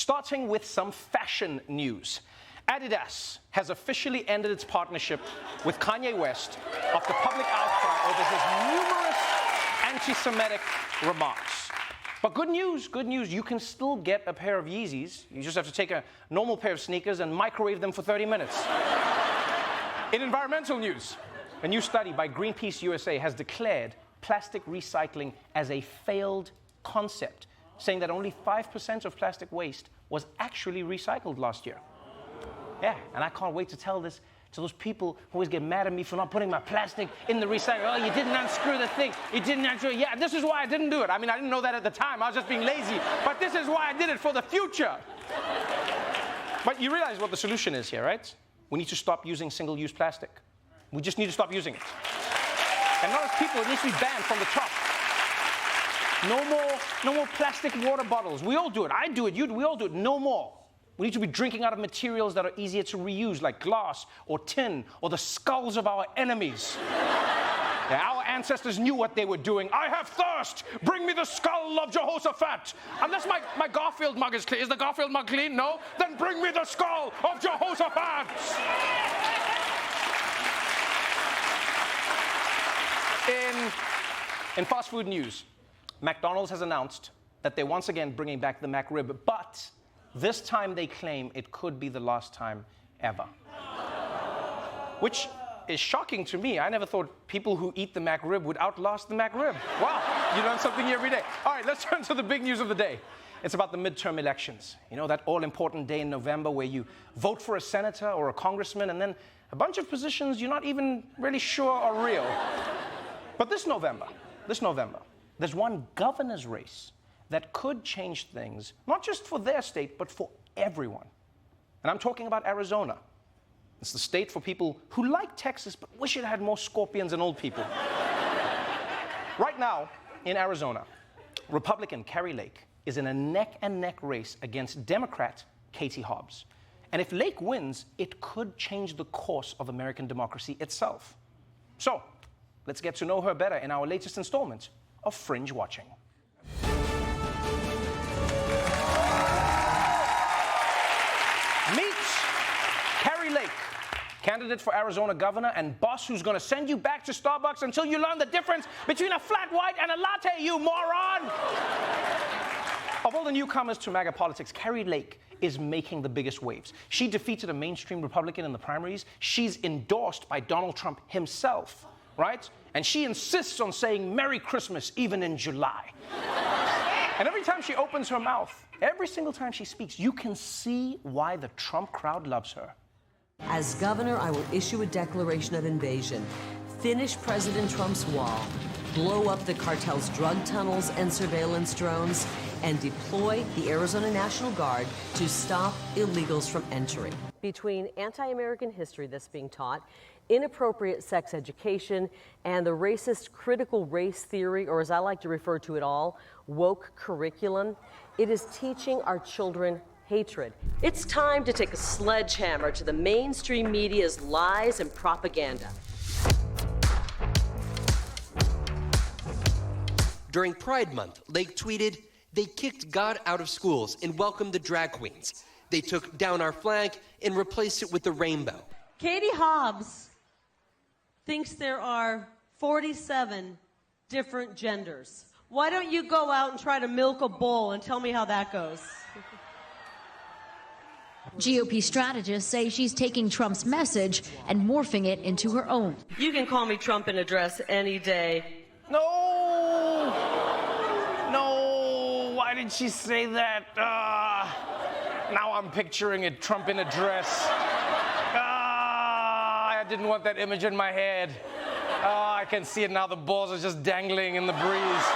starting with some fashion news. Adidas has officially ended its partnership with Kanye West after public outcry over his numerous anti-Semitic remarks. But good news, you can still get a pair of Yeezys. You just have to take a normal pair of sneakers and microwave them for 30 minutes. In environmental news, a new study by Greenpeace USA has declared plastic recycling as a failed concept, saying that only 5% of plastic waste was actually recycled last year. Yeah, and I can't wait to tell this to those people who always get mad at me for not putting my plastic in the recycler. Oh, you didn't unscrew the thing. You didn't unscrew it. Yeah, this is why I didn't do it. I mean, I didn't know that at the time. I was just being lazy. But this is why I did it, for the future. But you realize what the solution is here, right? We need to stop using single-use plastic. We just need to stop using it. And not as people, it needs to be banned from the top. No more plastic water bottles. We all do it. I do it. We all do it. No more. We need to be drinking out of materials that are easier to reuse, like glass or tin or the skulls of our enemies. Yeah, our ancestors knew what they were doing. I have thirst. Bring me the skull of Jehoshaphat. Unless my Garfield mug is clean. Is the Garfield mug clean? No? Then bring me the skull of Jehoshaphat. In fast food news, McDonald's has announced that they're once again bringing back the McRib, but this time they claim it could be the last time ever. Which is shocking to me. I never thought people who eat the McRib would outlast the McRib. Wow, you learn something every day. All right, let's turn to the big news of the day. It's about the midterm elections. You know, that all-important day in November where you vote for a senator or a congressman and then a bunch of positions you're not even really sure are real. But this November, there's one governor's race that could change things, not just for their state, but for everyone. And I'm talking about Arizona. It's the state for people who like Texas, but wish it had more scorpions and old people. Right now, in Arizona, Republican Kari Lake is in a neck-and-neck race against Democrat Katie Hobbs. And if Lake wins, it could change the course of American democracy itself. So, let's get to know her better in our latest installment of Fringe Watching. Meet Kari Lake, candidate for Arizona governor and boss who's going to send you back to Starbucks until you learn the difference between a flat white and a latte, you moron! Of all the newcomers to MAGA politics, Kari Lake is making the biggest waves. She defeated a mainstream Republican in the primaries. She's endorsed by Donald Trump himself, right? And she insists on saying Merry Christmas even in July. And every time she opens her mouth, every single time she speaks, you can see why the Trump crowd loves her. As governor, I will issue a declaration of invasion, finish President Trump's wall, blow up the cartel's drug tunnels and surveillance drones, and deploy the Arizona National Guard to stop illegals from entering. Between anti-American history that's being taught, inappropriate sex education, and the racist critical race theory, or as I like to refer to it all, woke curriculum, it is teaching our children hatred. It's time to take a sledgehammer to the mainstream media's lies and propaganda. During Pride Month, Lake tweeted, "They kicked God out of schools and welcomed the drag queens. They took down our flag and replaced it with the rainbow." Katie Hobbs thinks there are 47 different genders. Why don't you go out and try to milk a bull and tell me how that goes? GOP strategists say she's taking Trump's message and morphing it into her own. You can call me Trump in a dress any day. No, why did she say that? Now I'm picturing it, Trump in a dress. I didn't want that image in my head. I can see it now, the balls are just dangling in the breeze.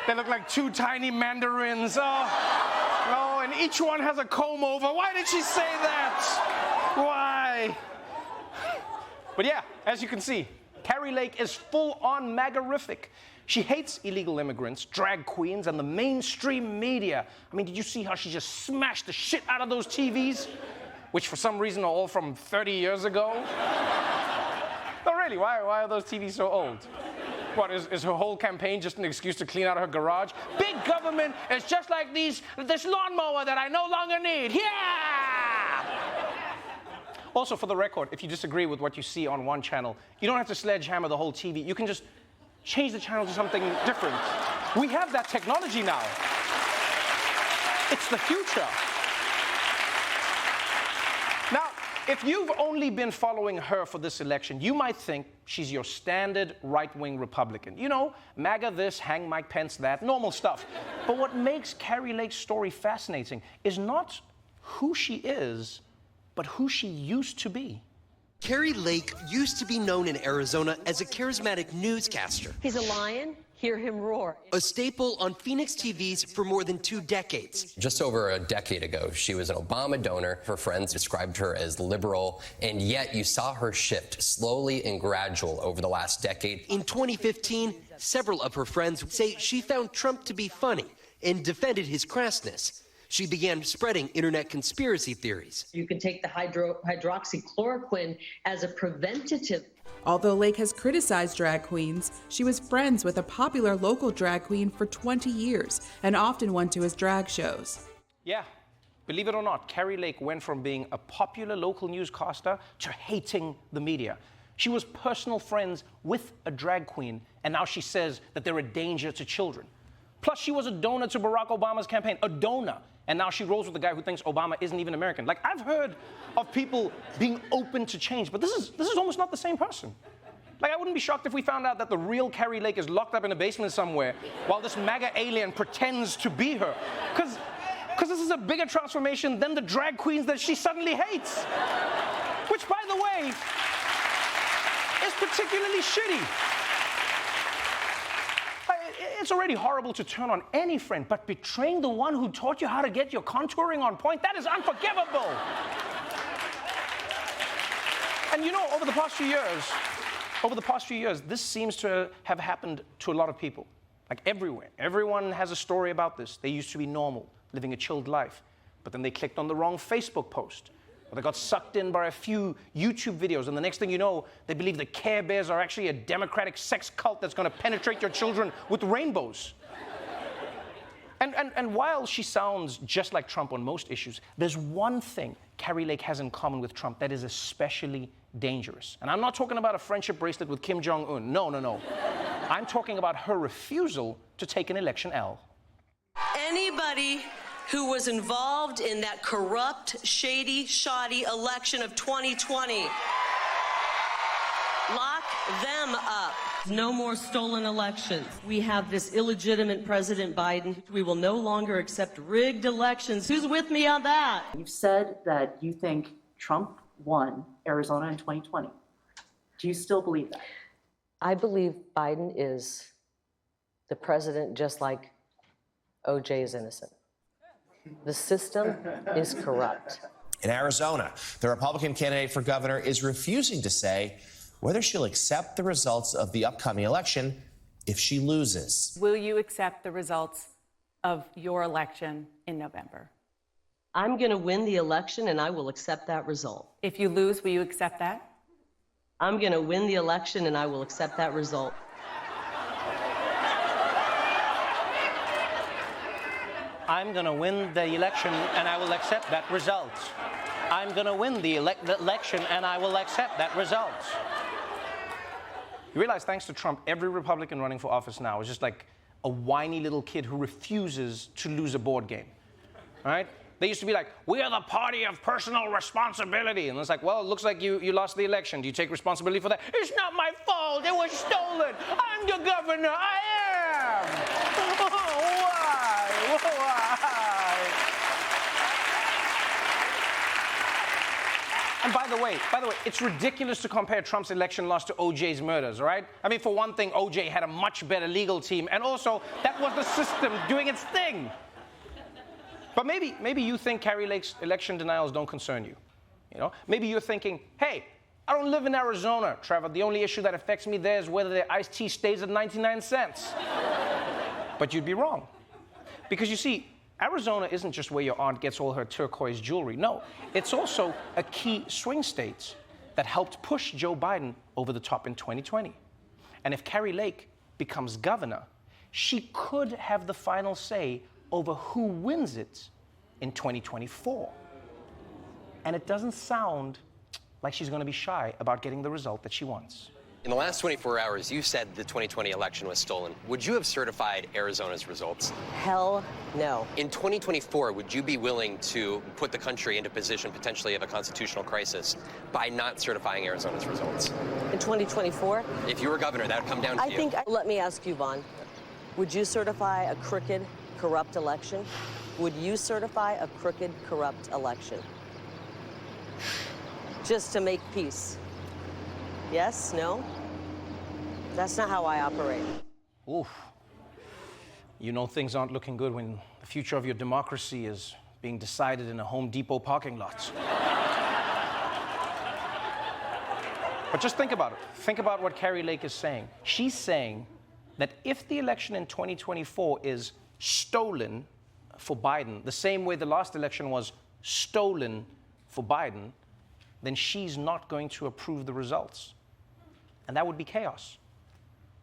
They look like two tiny mandarins. Oh, and each one has a comb over. Why did she say that? Why? But yeah, as you can see, Kari Lake is full-on MAGA-rific. She hates illegal immigrants, drag queens, and the mainstream media. I mean, did you see how she just smashed the shit out of those TVs? Which for some reason are all from 30 years ago? No, really, why are those TVs so old? What, is her whole campaign just an excuse to clean out her garage? Big government is just like this lawnmower that I no longer need. Yeah! Also, for the record, if you disagree with what you see on one channel, you don't have to sledgehammer the whole TV. You can just change the channel to something different. We have that technology now. It's the future. Now, if you've only been following her for this election, you might think she's your standard right-wing Republican. You know, MAGA this, hang Mike Pence that, normal stuff. But what makes Kari Lake's story fascinating is not who she is, but who she used to be. Kari Lake used to be known in Arizona as a charismatic newscaster. He's a lion. Hear him roar. A staple on Phoenix TVs for more than 2 decades. Just over a decade ago, she was an Obama donor. Her friends described her as liberal, and yet you saw her shift slowly and gradual over the last decade. In 2015, several of her friends say she found Trump to be funny and defended his crassness. She began spreading internet conspiracy theories. You can take the hydroxychloroquine as a preventative. Although Lake has criticized drag queens, she was friends with a popular local drag queen for 20 years and often went to his drag shows. Yeah, believe it or not, Kari Lake went from being a popular local newscaster to hating the media. She was personal friends with a drag queen, and now she says that they're a danger to children. Plus, she was a donor to Barack Obama's campaign, a donor. And now she rolls with the guy who thinks Obama isn't even American. Like, I've heard of people being open to change, but this is almost not the same person. Like, I wouldn't be shocked if we found out that the real Kari Lake is locked up in a basement somewhere while this MAGA alien pretends to be her. Because this is a bigger transformation than the drag queens that she suddenly hates. Which, by the way, is particularly shitty. It's already horrible to turn on any friend, but betraying the one who taught you how to get your contouring on point, that is unforgivable. And you know, over the past few years, this seems to have happened to a lot of people, like everywhere. Everyone has a story about this. They used to be normal, living a chilled life, but then they clicked on the wrong Facebook post, or they got sucked in by a few YouTube videos, and the next thing you know, they believe the Care Bears are actually a democratic sex cult that's going to penetrate your children with rainbows. And while she sounds just like Trump on most issues, there's one thing Kari Lake has in common with Trump that is especially dangerous. And I'm not talking about a friendship bracelet with Kim Jong-un. No. I'm talking about her refusal to take an election L. Anybody who was involved in that corrupt, shady, shoddy election of 2020. Lock them up. No more stolen elections. We have this illegitimate President Biden. We will no longer accept rigged elections. Who's with me on that? You've said that you think Trump won Arizona in 2020. Do you still believe that? I believe Biden is the president just like OJ is innocent. The system is corrupt. In Arizona, the Republican candidate for governor is refusing to say whether she'll accept the results of the upcoming election if she loses. Will you accept the results of your election in November? I'm going to win the election, and I will accept that result. If you lose, will you accept that? I'm going to win the election, and I will accept that result. I'm going to win the election, and I will accept that result. I'm going to win the election, and I will accept that result. You realize, thanks to Trump, every Republican running for office now is just like a whiny little kid who refuses to lose a board game, right? They used to be like, we are the party of personal responsibility. And it's like, well, it looks like you lost the election. Do you take responsibility for that? It's not my fault. It was stolen. I'm the governor. I am. Why? And by the way, it's ridiculous to compare Trump's election loss to OJ's murders, right? I mean, for one thing, OJ had a much better legal team, and also, that was the system doing its thing. But maybe you think Kari Lake's election denials don't concern you. You know, maybe you're thinking, hey, I don't live in Arizona, Trevor. The only issue that affects me there is whether the iced tea stays at 99 cents. But you'd be wrong. Because you see, Arizona isn't just where your aunt gets all her turquoise jewelry. No, it's also a key swing state that helped push Joe Biden over the top in 2020. And if Kari Lake becomes governor, she could have the final say over who wins it in 2024. And it doesn't sound like she's going to be shy about getting the result that she wants. In the last 24 hours, you said the 2020 election was stolen. Would you have certified Arizona's results? Hell no. In 2024, would you be willing to put the country into position potentially of a constitutional crisis by not certifying Arizona's results? In 2024? If you were governor, that would come down to you. Let me ask you, Vaughn. Would you certify a crooked, corrupt election? Would you certify a crooked, corrupt election? Just to make peace? Yes? No? That's not how I operate. Oof. You know things aren't looking good when the future of your democracy is being decided in a Home Depot parking lot. But just think about it. Think about what Kari Lake is saying. She's saying that if the election in 2024 is stolen for Biden, the same way the last election was stolen for Biden, then she's not going to approve the results. And that would be chaos.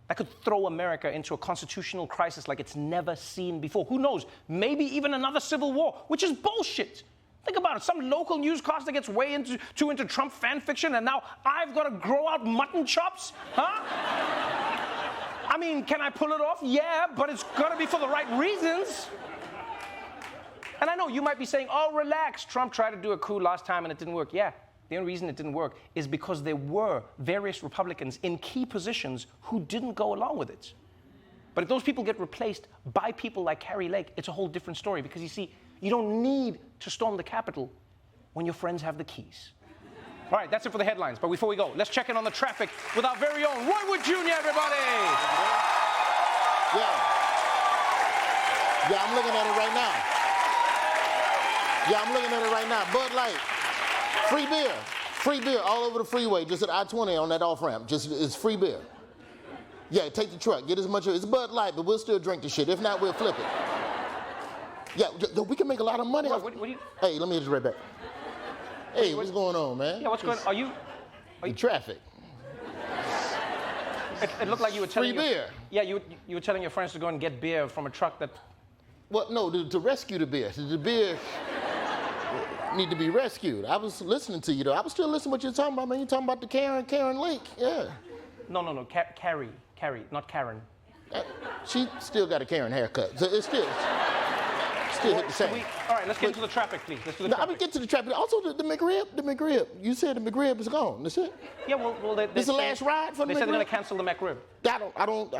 That could throw America into a constitutional crisis like it's never seen before. Who knows? Maybe even another civil war, which is bullshit. Think about it. Some local newscaster gets way into Trump fan fiction, and now I've got to grow out mutton chops? Huh? I mean, can I pull it off? Yeah, but it's got to be for the right reasons. And I know you might be saying, oh, relax. Trump tried to do a coup last time and it didn't work. Yeah. The only reason it didn't work is because there were various Republicans in key positions who didn't go along with it. But if those people get replaced by people like Kari Lake, it's a whole different story because you see, you don't need to storm the Capitol when your friends have the keys. All right, that's it for the headlines. But before we go, let's check in on the traffic with our very own Roy Wood Jr., everybody. Yeah, I'm looking at it right now. Yeah, I'm looking at it right now. Bud Light. Free beer all over the freeway, just at I-20 on that off-ramp. Just, it's free beer. Yeah, take the truck, get as much of it. It's Bud Light, but we'll still drink the shit. If not, we'll flip it. Yeah, we can make a lot of money. What do you... Hey, let me just right back. Hey, what's going on, man? Yeah, what's going on? Are you... Traffic. It looked like you were telling... Free beer. Yeah, you were telling your friends to go and get beer from a truck that... Well, no, to rescue the beer. The beer... need to be rescued. I was listening to you, though. I was still listening to what you're talking about, man. You're talking about the Karen Lake, yeah. No. Kari, not Karen. She still got a Karen haircut. So it's still hit the same. All right, let's get into the traffic, please. Let's do the traffic. I'm going to get to the traffic. Also, the McRib. You said the McRib is gone. That's it? Yeah, well this is the last ride for the McRib? They said they're going to cancel the McRib. I don't...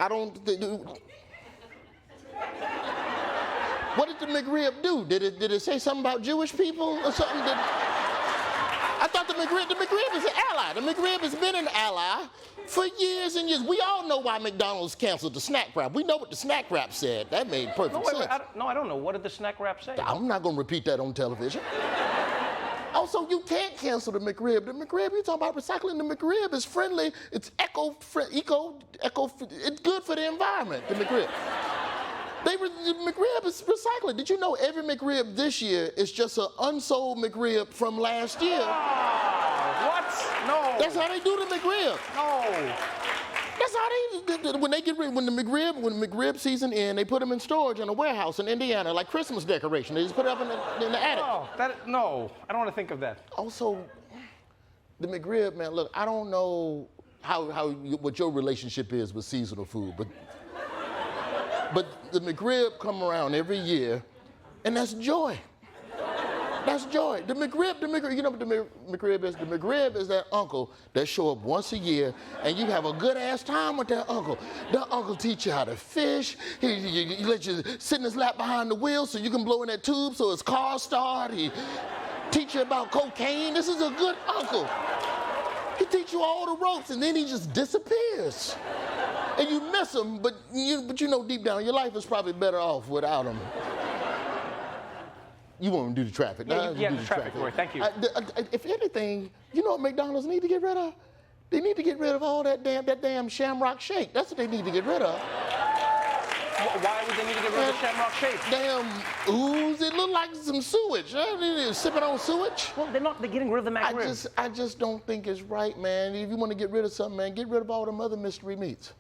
What did the McRib do? Did it say something about Jewish people or something? I thought the McRib is an ally. The McRib has been an ally for years and years. We all know why McDonald's canceled the snack wrap. We know what the snack wrap said. That made perfect sense. I don't know. What did the snack wrap say? I'm not going to repeat that on television. Also, you can't cancel the McRib. The McRib, you're talking about recycling. The McRib is friendly. It's it's good for the environment, the McRib. The McRib is recycling. Did you know every McRib this year is just an unsold McRib from last year? Oh, what? No. That's how they do the McRib. No. That's how they, when the McRib season ends, they put them in storage in a warehouse in Indiana, like Christmas decoration. They just put it up in the attic. Oh, no, I don't want to think of that. Also, the McRib, man, look, I don't know what your relationship is with seasonal food, but the McRib come around every year, and that's joy. That's joy. The McRib, you know what the McRib is? The McRib is that uncle that show up once a year, and you have a good-ass time with that uncle. That uncle teach you how to fish. He let you sit in his lap behind the wheel so you can blow in that tube so his car start. He teach you about cocaine. This is a good uncle. He teach you all the ropes, and then he just disappears. And you miss him, but you know deep down, your life is probably better off without him. You want to do the traffic. Yeah, the traffic, Roy. Thank you. If anything, you know what McDonald's need to get rid of? They need to get rid of all that damn Shamrock Shake. That's what they need to get rid of. Why would they need to get rid of the Shamrock Shake? Damn ooze. It looked like some sewage. They're sipping on sewage. Well, they're getting rid of the McRib. I just don't think it's right, man. If you want to get rid of something, man, get rid of all them other mystery meats.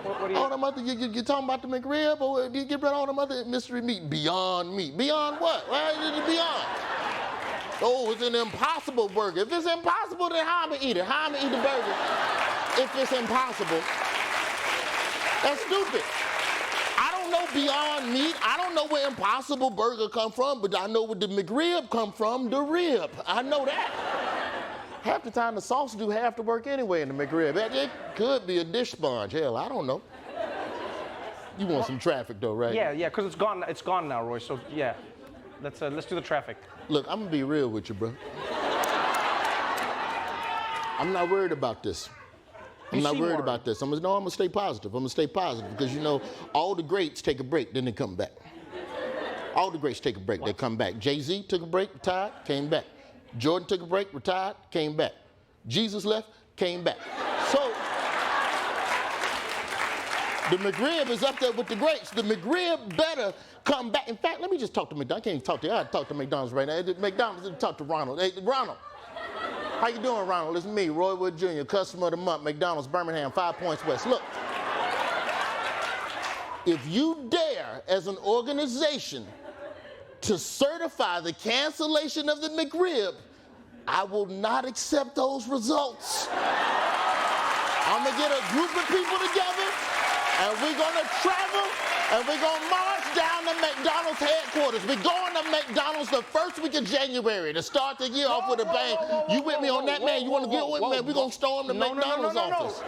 What do you... All them other, you talking about the McRib, or you get rid of all them other mystery meat? Beyond meat. Beyond what? Why is it beyond? Oh, it's an impossible burger. If it's impossible, then how am I eat it? How am I eat the burger if it's impossible? That's stupid. I don't know Beyond Meat. I don't know where Impossible Burger come from, but I know where the McRib come from, the rib. I know that. Half the time, the sauce do half the work anyway in the McRib. It could be a dish sponge. Hell, I don't know. You want some traffic, though, right? Yeah, because it's gone. It's gone now, Roy. So yeah, let's do the traffic. Look, I'm gonna be real with you, bro. I'm not worried about this. I'm not worried about this. I'm gonna stay positive. I'm gonna stay positive because, you know, all the greats take a break, then they come back. All the greats take a break, they come back. Jay-Z took a break, retired, came back. Jordan took a break, retired, came back. Jesus left, came back. So, the McRib is up there with the greats. The McRib better come back. In fact, let me just talk to McDonald's. I can't even talk to you. I gotta talk to McDonald's right now. McDonald's, talk to Ronald. Hey, Ronald. How you doing, Ronald? It's me, Roy Wood Jr., customer of the month, McDonald's, Birmingham, 5 Points West. Look, if you dare, as an organization, to certify the cancellation of the McRib, I will not accept those results. I'm gonna get a group of people together, and we're gonna travel, and we're gonna march down to McDonald's headquarters. We're going to McDonald's the first week of January to start the year off with a bang. You with me on that, man? You want to get with me, man? We're going to storm the McDonald's office.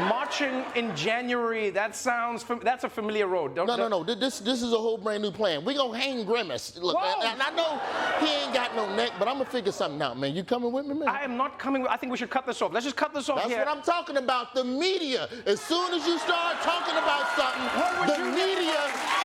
Marching in January, that's a familiar road. No. This is a whole brand new plan. We're going to hang Grimace. Look, and I know he ain't got no neck, but I'm going to figure something out, man. You coming with me, man? I am not coming. I think we should cut this off. Let's just cut this off here. That's what I'm talking about, the media. As soon as you start talking about something, the media